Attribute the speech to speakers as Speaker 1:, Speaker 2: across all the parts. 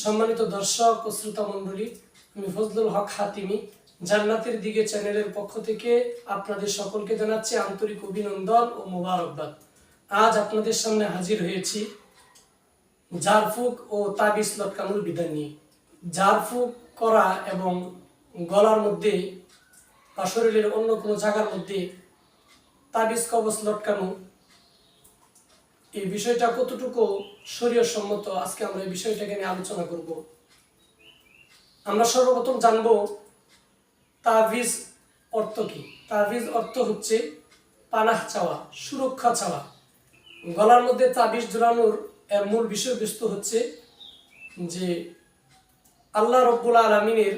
Speaker 1: সম্মানিত দর্শক ও শ্রোতা মণ্ডলী, আমি ফজলুল হক হাতিমি জান্নাতের দিকে চ্যানেলের পক্ষ থেকে আপনাদের সকলকে জানাচ্ছি আন্তরিক অভিনন্দন ও মোবারকবাদ। আজ আপনাদের সামনে হাজির হয়েছি ঝাড়ফুঁক ও তাবিজ লটকানোর বিধান নিয়ে। ঝাড়ফুঁক করা এবং গলার মধ্যে বা শরীরের অন্য কোনো জায়গার মধ্যে তাবিজ কবজ লটকানো, এই বিষয়টা কতটুকু শরীয়ত সম্মত, আজকে আমরা এই বিষয়টাকে নিয়ে আলোচনা করব। আমরা সর্বপ্রথম জানব তাবিজ অর্থ কি। তাবিজ অর্থ হচ্ছে পানাহ চাওয়া, সুরক্ষা চাওয়া। গলার মধ্যে তাবিজ ঝুলানোর এর মূল বিষয়বস্তু হচ্ছে যে আল্লাহ রব্বুল আলামিনের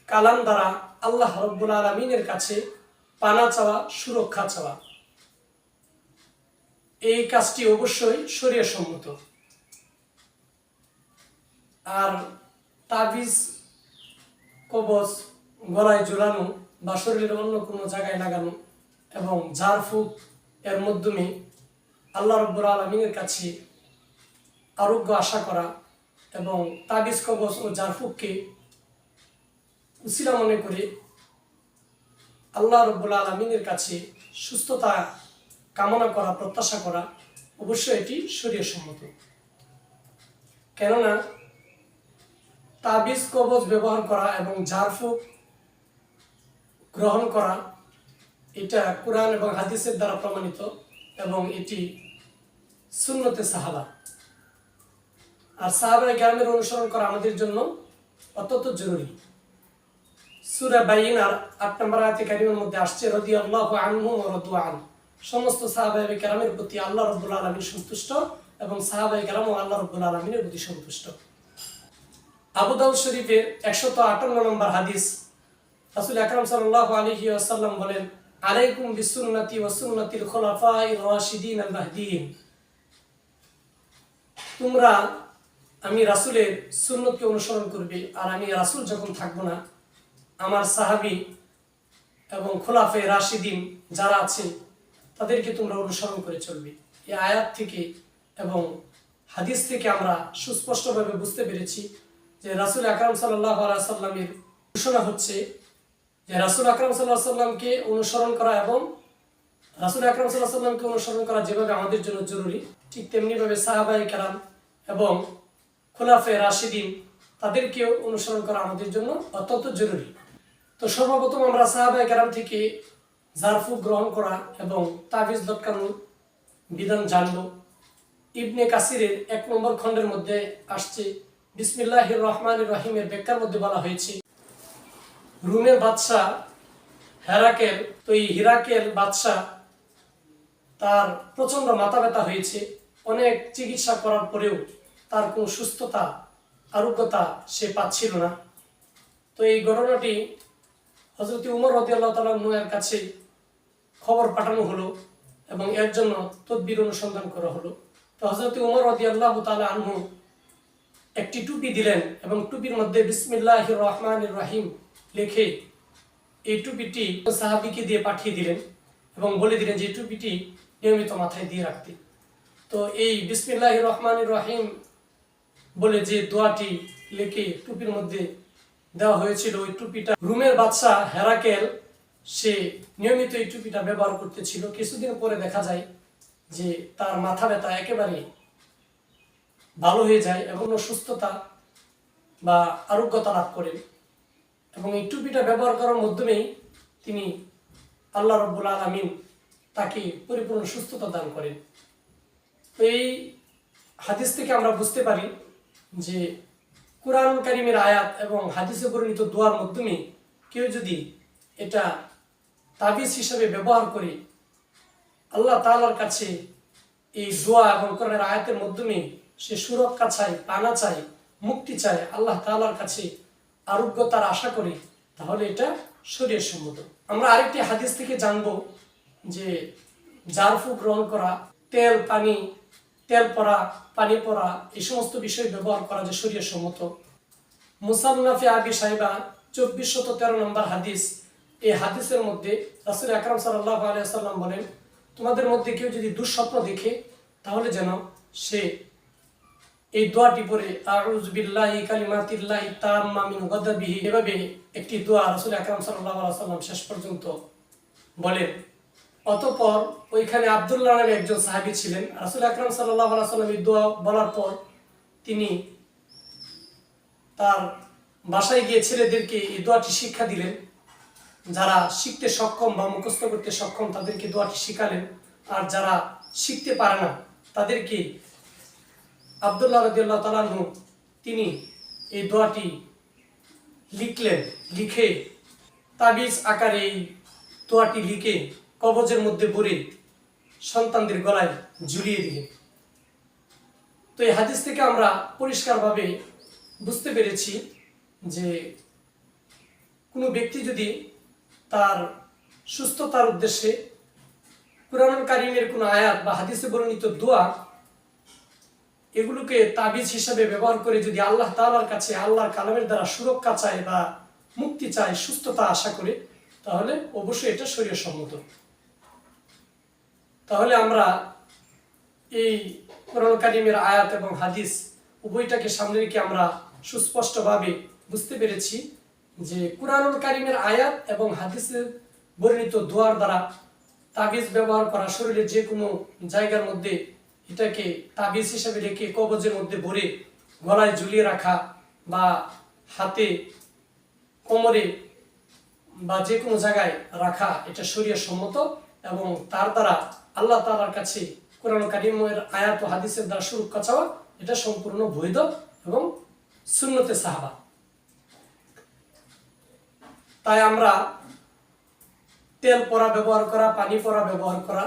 Speaker 1: কালাম দ্বারা আল্লাহ রব্বুল আলামিনের কাছে পানা চাওয়া, সুরক্ষা চাওয়া। এই কাজটি অবশ্যই শরীয়ত সম্মত। আর তাবিজ কবজ গলায় ঝুলানো বা শরীরের অন্য কোনো জায়গায় লাগানো এবং ঝাড়ফুঁক এর মাধ্যমে আল্লাহ রব্বুল আলামিনের কাছে আরোগ্য আশা করা এবং তাবিজ কবজ ও ঝাড়ফুঁককে উসিলা মনে করে আল্লাহ রব্বুল আলামিনের কাছে সুস্থতা কামনা করা, প্রত্যাশা করা, অবশ্যই এটি শরীয়ত সম্মত। কেননা তাবিজ কবজ ব্যবহার করা এবং ঝাড়ফুঁক গ্রহণ করা এটা কুরআন এবং হাদিসের দ্বারা প্রমাণিত এবং এটি সুন্নতে সাহাবা। আর সাহাবায়ে কেরামের অনুসরণ করা আমাদের জন্য অত্যন্ত জরুরি। সূরা বাইয়িনার ৮ নম্বর আয়াতে কারিমার মধ্যে আসছে রাদিয়াল্লাহু আনহু ওয়া রাদু আন। সমস্ত সাহাবায়ে কেরামের প্রতি আল্লাহ রাব্বুল আলামিন সন্তুষ্ট এবং সাহাবায়ে কেরামও আল্লাহ রাব্বুল আলামিনের প্রতি সন্তুষ্ট। আবু দাউদ শরীফের ১৫৮ নম্বর হাদিস, রাসূল আকরাম সাল্লাল্লাহু আলাইহি ওয়াসাল্লাম বলেন, আলাইকুম বিসুন্নতি ওয়া সুন্নাতিল খুলাফায়ে রাশিদিন আল মাহদিয়িন। তোমরা আমি রাসূলের সুন্নতকে অনুসরণ করবে, আর আমি রাসূল যখন থাকবো না আমার সাহাবী এবং খোলাফায়ে রাশিদিন যারা আছে তাদেরকে তোমরা অনুসরণ করে চলবে। এই আয়াত থেকে এবং হাদিস থেকে আমরা সুস্পষ্টভাবে বুঝতে পেরেছি যে রাসূল আকরাম সাল্লাল্লাহু আলাইহি ওয়াসাল্লামের ঘোষণা হচ্ছে যে রাসূল আকরাম সাল্লাল্লাহু আলাইহি ওয়াসাল্লামকে অনুসরণ করা এবং রাসূল আকরাম সাল্লাল্লাহু আলাইহি ওয়াসাল্লামকে অনুসরণ করা যেভাবে আমাদের জন্য জরুরি, ঠিক তেমনিভাবে সাহাবায়ে কেরাম এবং খোলাফায়ে রাশিদিন তাদেরকেও অনুসরণ করা আমাদের জন্য অত্যন্ত জরুরি। তো সর্বপ্রথম আমরা সাহাবায়ে কেরাম থেকে ঝাড়ফুঁক গ্রহণ করা এবং তাবিজ লটকানোর বিধান জানব। ইবনে কাসিরের ১ নম্বর খণ্ডের মধ্যে আসছে, বিসমিল্লাহির রহমানির রহিমের ব্যাখ্যার মধ্যে বলা হয়েছে, রুমের বাদশাহ হেরাকেল, তো এই হিরাকেল বাদশাহ তার প্রচন্ড মাথা ব্যথা হয়েছে। অনেক চিকিৎসা করার পরেও তার কোনো সুস্থতা, আরোগ্যতা সে পাচ্ছিল না। তো এই ঘটনাটি হযরত উমর রাদিয়াল্লাহু তাআলা এর কাছে খবর পাঠানো হলো এবং এর জন্য তদবির অনুসন্ধান করা হলো। তো হযরত উমর রাদিয়াল্লাহু তাআলা আনহু একটি টুপি দিলেন এবং টুপির মধ্যে বিসমিল্লাহির রহমানির রহিম লিখে এই টুপিটি সাহাবীকে দিয়ে পাঠিয়ে দিলেন এবং বলে দিলেন যে টুপিটি নিয়মিত মাথায় দিয়ে রাখতে। তো এই বিসমিল্লাহির রহমানির রহিম বলে যে দোয়াটি লিখে টুপির মধ্যে দেওয়া হয়েছিল, ওই টুপিটা রুমের বাদশাহ হেরাকেল সে নিয়মিত এই টুপিটা ব্যবহার করতেছিল। কিছুদিন পরে দেখা যায় যে তার মাথা ব্যথা একেবারে ভালো হয়ে যায় এবং সুস্থতা বা আরোগ্যতা লাভ করেন এবং এই টুপিটা ব্যবহার করার মাধ্যমেই তিনি আল্লাহ রব্বুল আলামিন তাকে পরিপূর্ণ সুস্থতা দান করেন। তো এই হাদিস থেকে আমরা বুঝতে পারি যে কুরআন কারীমের আয়াত এবং হাদিসে বর্ণিত দোয়ার মাধ্যমে কেউ যদি এটা তাবিজ হিসেবে ব্যবহার করে আল্লাহ তাআলার কাছে এই দোয়া এবং কোরআনের আয়াতের মাধ্যমে সে সুরক্ষা চায়, পানা চায়, মুক্তি চায়, আল্লাহ তাআলার কাছে আরোগ্যতার আশা করে, তাহলে এটা শরীয়ত সম্মত। আমরা আরেকটি হাদিস থেকে জানবো যে ঝাড়ফুঁক গ্রহণ করা, তেল পরা, পানি পরা, এই সমস্ত বিষয় ব্যবহার করা যে শরীয়ত সম্মত। মুসান্নাফে আবি শাইবা ২৪১৩ নম্বর হাদিস, এই হাদিসের মধ্যে রাসূল আকরাম সাল্লাল্লাহু আলাইহি ওয়াসাল্লাম বলেন, তোমাদের মধ্যে কেউ যদি দুঃস্বপ্ন দেখে তাহলে যেন সে এই দোয়াটি পড়ে আউযু বিল্লাহি কালিমাতিল্লাহি তাম্মা মিন গাদাবিহি, এভাবে একটি দোয়া রাসূল আকরাম সাল্লাল্লাহু আলাইহি ওয়াসাল্লাম শেষ পর্যন্ত বলেন। অতঃপর ওইখানে আব্দুল্লাহ নামে একজন সাহাবী ছিলেন। রাসূল আকরাম সাল্লাল্লাহু আলাইহি ওয়াসাল্লাম এই দোয়া বলার পর তিনি তার বাসায় গিয়ে ছেলেদেরকে এই দোয়াটি শিক্ষা দিলেন। যারা শিখতে সক্ষম বা মুখস্থ করতে সক্ষম তাদেরকে দোয়াটি শিখালেন, আর যারা শিখতে পারে না তাদেরকে আব্দুল্লাহ রাদিয়াল্লাহু তাআলা আনহু তিনি এই দোয়াটি লিখলেন। লিখে তাবিজ আকারে এই দোয়াটি লিখে কবজের মধ্যে ভরে সন্তানদের গলায় ঝুলিয়ে দিলেন। তো এই হাদিস থেকে আমরা পরিষ্কারভাবে বুঝতে পেরেছি যে কোনো ব্যক্তি যদি তার সুস্থতার উদ্দেশ্যে কুরআনুল কারীমের কোনো আয়াত বা হাদিসে বর্ণিত দোয়া এগুলোকে তাবিজ হিসাবে ব্যবহার করে যদি আল্লাহ তাআলার কাছে আল্লাহর কালামের দ্বারা সুরক্ষা চায় বা মুক্তি চায়, সুস্থতা আশা করে, তাহলে অবশ্যই এটা শরীয়ত সম্মত। তাহলে আমরা এই কুরআনুল কারীমের আয়াত এবং হাদিস উভয়টাকে সামনে রেখে আমরা সুস্পষ্টভাবে বুঝতে পেরেছি যে কুরআনুল কারীমের আয়াত এবং হাদিসের বর্ণিত দোয়ার দ্বারা তাবিজ ব্যবহার করা, শরীরের যে কোনো জায়গার মধ্যে এটাকে তাবিজ হিসাবে রেখে কবজের মধ্যে ভরে গলায় ঝুলিয়ে রাখা বা হাতে, কোমরে বা যে কোনো জায়গায় রাখা, এটা শরীয়ত সম্মত এবং তার দ্বারা আল্লাহ তাআলার কাছে কুরআনুল কারীমের আয়াত ও হাদিসের দ্বারা সুরক্ষা চাওয়া এটা সম্পূর্ণ বৈধ এবং সুন্নতে সাহাবা। তাই আমরা তেল পরা ব্যবহার করা, পানি পরা ব্যবহার করা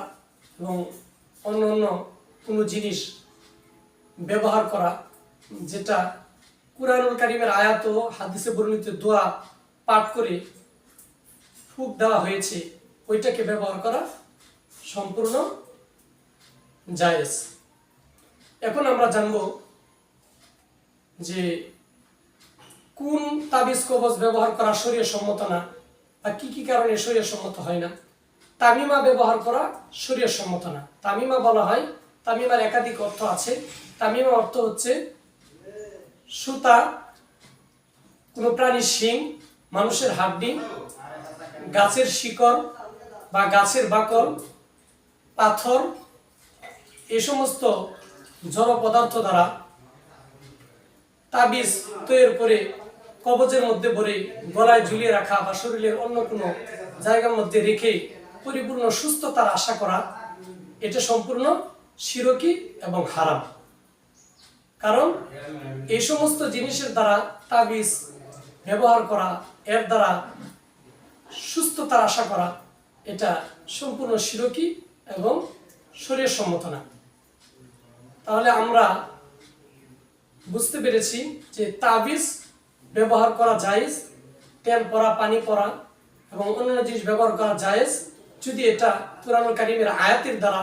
Speaker 1: এবং অন্য অন্য কোনো জিনিস ব্যবহার করা যেটা কুরআনুল কারীমের আয়াত ও হাদিসে বর্ণিত দোয়া পাঠ করে ফুঁক দেওয়া হয়েছে ওইটাকে ব্যবহার করা সম্পূর্ণ জায়েজ। এখন আমরা জানব যে কোন তাবিজ কবজ ব্যবহার করা শরীয়ত সম্মত না বা কি কি কারণে শরীয়ত সম্মত হয় না। তামিমা ব্যবহার করা শরীয়ত সম্মত না। তামিমা বলা হয়, তামিমার একাধিক অর্থ আছে। তামিমা অর্থ হচ্ছে সুতা, কোনো প্রাণীর শিং, মানুষের হাড্ডি, গাছের শিকড় বা গাছের বাকল, পাথর, এই সমস্ত জড় পদার্থ দ্বারা তাবিজ তৈরি করে কবজের মধ্যে ভরে গলায় ঝুলিয়ে রাখা বা শরীরের অন্য কোনো জায়গার মধ্যে রেখে পরিপূর্ণ সুস্থতার আশা করা, এটা সম্পূর্ণ শিরকি এবং হারাম। কারণ এই সমস্ত জিনিসের দ্বারা তাবিজ ব্যবহার করা, এর দ্বারা সুস্থতার আশা করা, এটা সম্পূর্ণ শিরকি এবং শরীয়ত সম্মত না। তাহলে আমরা বুঝতে পেরেছি যে তাবিজ ব্যবহার করা জায়েজ, তেল পরা, পানি পরা এবং অন্যান্য জিনিস ব্যবহার করা জায়েজ যদি এটা কুরআনুল কারীমের আয়াতের দ্বারা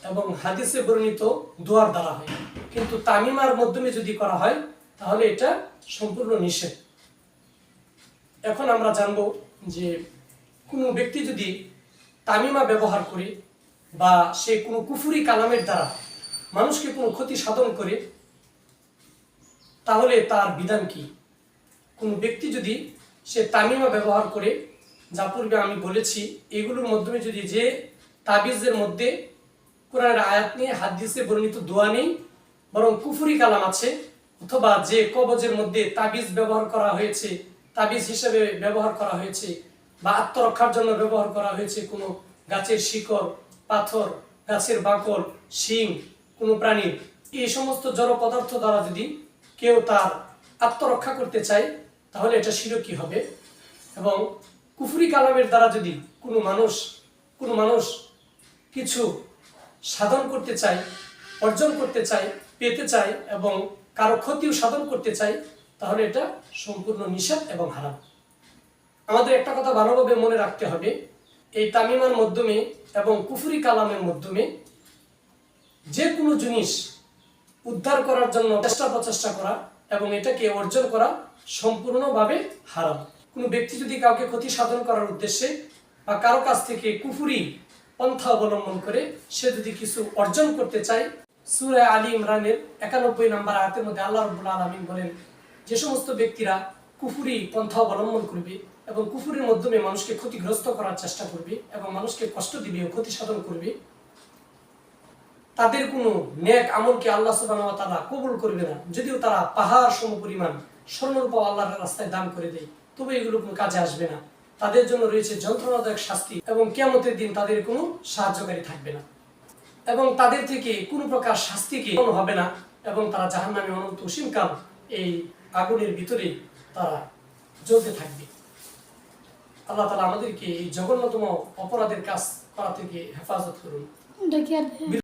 Speaker 1: এবং হাদিসে বর্ণিত দোয়ার দ্বারা হয়। কিন্তু তামিমার মাধ্যমে যদি করা হয় তাহলে এটা সম্পূর্ণ নিষেধ। এখন আমরা জানব যে কোনো ব্যক্তি যদি তামিমা ব্যবহার করে বা সে কোনো কুফরি কালামের দ্বারা মানুষকে কোনো ক্ষতি সাধন করে তাহলে তার বিধান কি। কোনো ব্যক্তি যদি সে তামিমা ব্যবহার করে, যা পূর্বে আমি বলেছি, এগুলোর মাধ্যমে যদি যে তাবিজের মধ্যে কোরআনের আয়াত নিয়ে হাদিসে বর্ণিত দোয়া নেই বরং কুফরি কালাম আছে, অথবা যে কবজের মধ্যে তাবিজ ব্যবহার করা হয়েছে, তাবিজ হিসেবে ব্যবহার করা হয়েছে বা আত্মরক্ষার জন্য ব্যবহার করা হয়েছে কোনো গাছের শিকড়, পাথর, গাছের বাকল, শিং কোনো প্রাণীর, এই সমস্ত জড় পদার্থ দ্বারা যদি কেউ তার আত্মরক্ষা করতে চায় তাহলে এটা শিরকি হবে। এবং কুফরি কালামের দ্বারা যদি কোনো মানুষ কিছু সাধন করতে চায়, অর্জন করতে চায়, পেতে চায় এবং কারো ক্ষতিও সাধন করতে চায় তাহলে এটা সম্পূর্ণ নিষেধ এবং হারাম। আমাদের একটা কথা ভালোভাবে মনে রাখতে হবে, এই তামিমার মাধ্যমে এবং কুফরি কালামের মাধ্যমে যে কোনো জিনিস উদ্ধার করার জন্য চেষ্টা প্রচেষ্টা করা এবং এটাকে অর্জন করা সম্পূর্ণভাবে হারাম। কোনো ব্যক্তি যদি কাউকে ক্ষতি সাধন করার উদ্দেশ্যে বা কারো কাছ থেকে কুফরি পন্থা অবলম্বন করে সে যদি কিছু অর্জন করতে চায় সূরা আলী ইমরানের 91 নম্বর আয়াতের মধ্যে আল্লাহ রাব্বুল আলামিন বলেন, যে সমস্ত ব্যক্তিরা কুফরি পন্থা অবলম্বন করবে এবং কুফরির মাধ্যমে মানুষকে ক্ষতিগ্রস্ত করার চেষ্টা করবে এবং মানুষকে কষ্ট দিবে ও ক্ষতি সাধন করবে, তাদের কোনো নেক আমলকে আল্লাহ সুবহানাহু ওয়া তাআলা কবুল করবে না। যদিও তারা পাহাড় সমপরিমাণ স্বর্ণরূপা আল্লাহর রাস্তায় দান করে দেয়, তবে এগুলো কোনো কাজে আসবে না। তাদের জন্য রয়েছে যন্ত্রণাদায়ক শাস্তি এবং কিয়ামতের দিন তাদের কোনো সাহায্যকারী থাকবে না এবং তাদের থেকে কোনো প্রকার শাস্তিকে হবে না এবং তারা জাহান্নামে অনন্ত অসীমকাল এই আগুনের ভিতরে তারা জ্বলতে থাকবে। আল্লাহ তাআলা আমাদেরকে এই জঘন্যতম অপরাধের কাজ করা থেকে হেফাজত করুন।